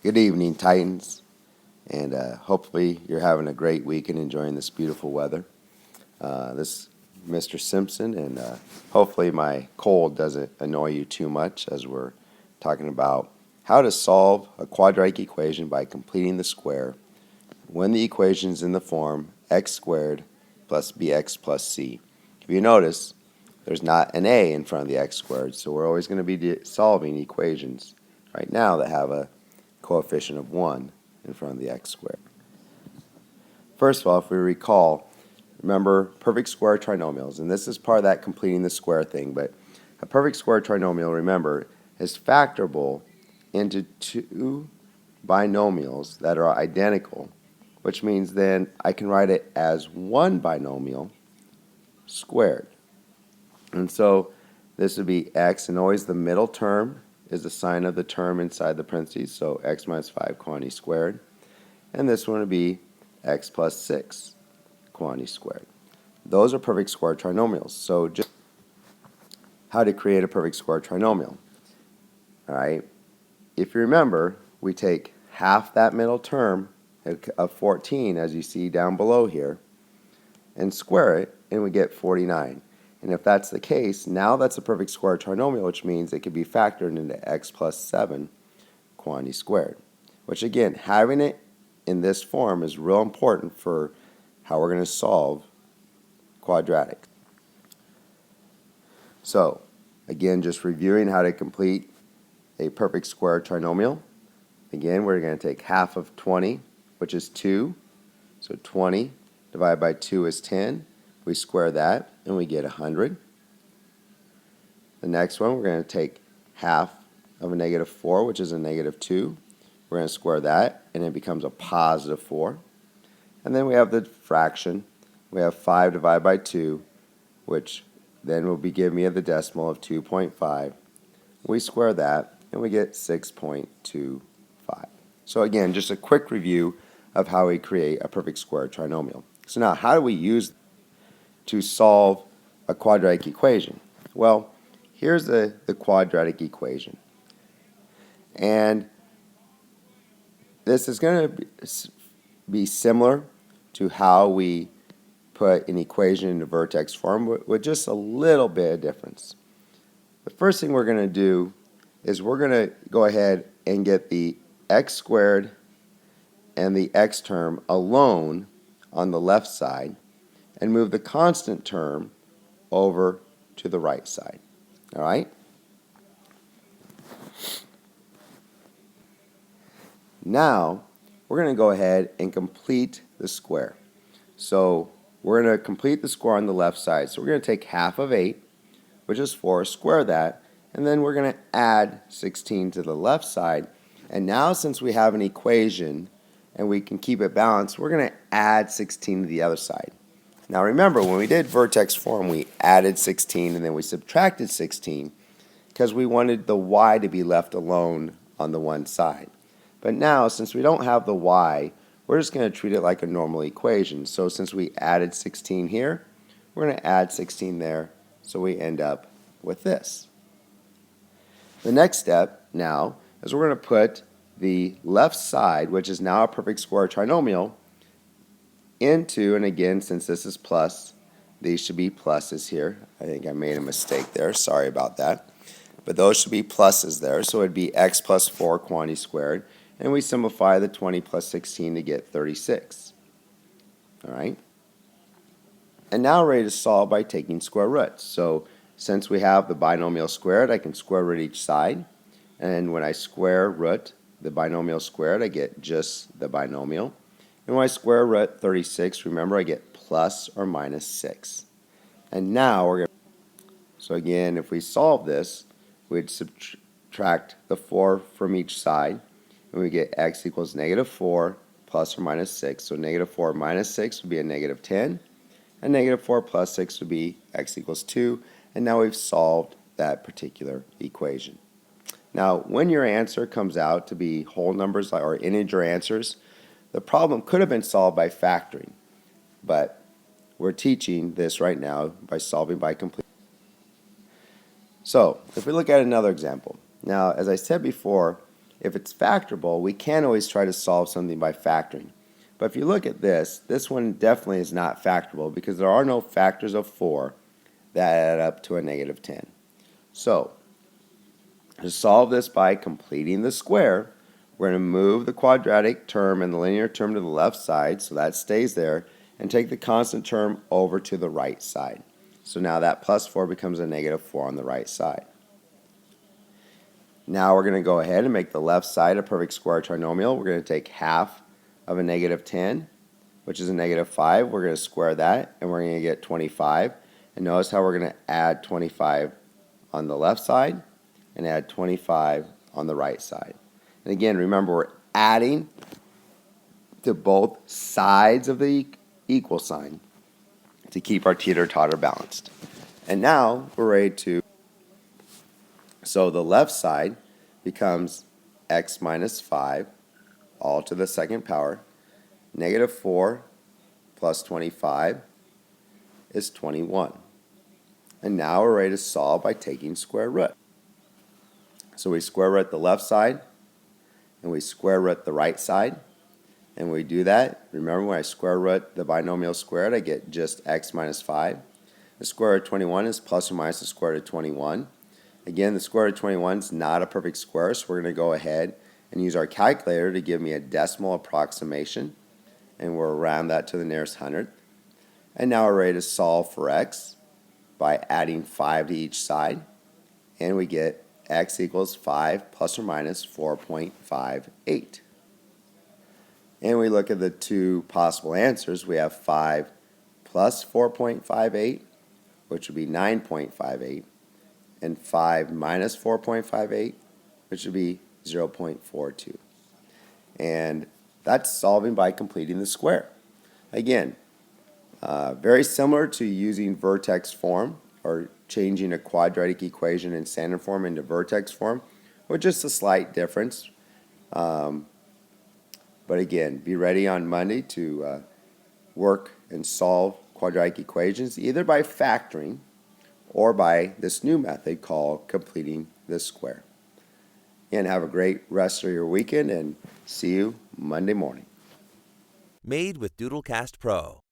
Good evening, Titans, and hopefully you're having a great week and enjoying this beautiful weather. This is Mr. Simpson, and hopefully my cold doesn't annoy you too much as we're talking about how to solve a quadratic equation by completing the square when the equation is in the form x squared plus bx plus c. If you notice, there's not an a in front of the x squared, so we're always going to be solving equations right now that have a coefficient of 1 in front of the x squared. First of all, if we recall, remember perfect square trinomials, and this is part of that completing the square thing, but a perfect square trinomial, remember, is factorable into two binomials that are identical, which means then I can write it as one binomial squared. And so this would be x, and always the middle term is the sign of the term inside the parentheses, so x minus 5 quantity squared. And this one would be x plus 6 quantity squared. Those are perfect square trinomials. So just how to create a perfect square trinomial. All right. If you remember, we take half that middle term of 14, as you see down below here, and square it, and we get 49. And if that's the case, now that's a perfect square trinomial, which means it can be factored into x plus 7 quantity squared. Which again, having it in this form is real important for how we're going to solve quadratic. So, again, just reviewing how to complete a perfect square trinomial. Again, we're going to take half of 20, which is 2. So 20 divided by 2 is 10. We square that, and we get 100. The next one, we're going to take half of a negative 4, which is a negative 2. We're going to square that, and it becomes a positive 4. And then we have the fraction. We have 5 divided by 2, which then will be giving me the decimal of 2.5. We square that, and we get 6.25. So again, just a quick review of how we create a perfect square trinomial. So now, how do we use to solve a quadratic equation? Well, here's the quadratic equation. And this is going to be similar to how we put an equation into vertex form with just a little bit of difference. The first thing we're going to do is we're going to go ahead and get the x squared and the x term alone on the left side and move the constant term over to the right side. All right? Now, we're going to go ahead and complete the square. So, we're going to complete the square on the left side. So, we're going to take half of 8, which is 4, square that, and then we're going to add 16 to the left side. And now, since we have an equation and we can keep it balanced, we're going to add 16 to the other side. Now remember, when we did vertex form, we added 16 and then we subtracted 16 because we wanted the y to be left alone on the one side. But now, since we don't have the y, we're just going to treat it like a normal equation. So since we added 16 here, we're going to add 16 there, so we end up with this. The next step now is we're going to put the left side, which is now a perfect square trinomial, into, and again, since this is plus, these should be pluses here. I think I made a mistake there. Sorry about that. But those should be pluses there. So it would be x plus 4 quantity squared. And we simplify the 20 plus 16 to get 36. All right? And now we're ready to solve by taking square roots. So since we have the binomial squared, I can square root each side. And when I square root the binomial squared, I get just the binomial. And when I square root 36, remember I get plus or minus 6. And now we're going to, so again, if we solve this, we'd subtract the 4 from each side, and we get x equals negative 4 plus or minus 6. So negative 4 minus 6 would be a negative 10, and negative 4 plus 6 would be x equals 2, and now we've solved that particular equation. Now, when your answer comes out to be whole numbers or integer answers, the problem could have been solved by factoring, but we're teaching this right now by solving by completing. So, if we look at another example. Now, as I said before, if it's factorable, we can always try to solve something by factoring. But if you look at this one definitely is not factorable because there are no factors of 4 that add up to a negative 10. So, to solve this by completing the square, we're going to move the quadratic term and the linear term to the left side, so that stays there, and take the constant term over to the right side. So now that plus 4 becomes a negative 4 on the right side. Now we're going to go ahead and make the left side a perfect square trinomial. We're going to take half of a negative 10, which is a negative 5. We're going to square that, and we're going to get 25. And notice how we're going to add 25 on the left side and add 25 on the right side. And again, remember, we're adding to both sides of the equal sign to keep our teeter-totter balanced. And now we're ready to, so the left side becomes x minus 5, all to the second power. Negative 4 plus 25 is 21. And now we're ready to solve by taking square root. So we square root the left side, and we square root the right side. And we do that, remember when I square root the binomial squared, I get just x minus 5. The square root of 21 is plus or minus the square root of 21. Again, the square root of 21 is not a perfect square, so we're going to go ahead and use our calculator to give me a decimal approximation. And we'll round that to the nearest hundredth. And now we're ready to solve for x by adding 5 to each side. And we get x equals 5 plus or minus 4.58. And we look at the two possible answers. We have 5 plus 4.58, which would be 9.58, and 5 minus 4.58, which would be 0.42. And that's solving by completing the square. Again, very similar to using vertex form or changing a quadratic equation in standard form into vertex form, with just a slight difference. But again, be ready on Monday to work and solve quadratic equations either by factoring or by this new method called completing the square. And have a great rest of your weekend, and see you Monday morning. Made with Doodlecast Pro.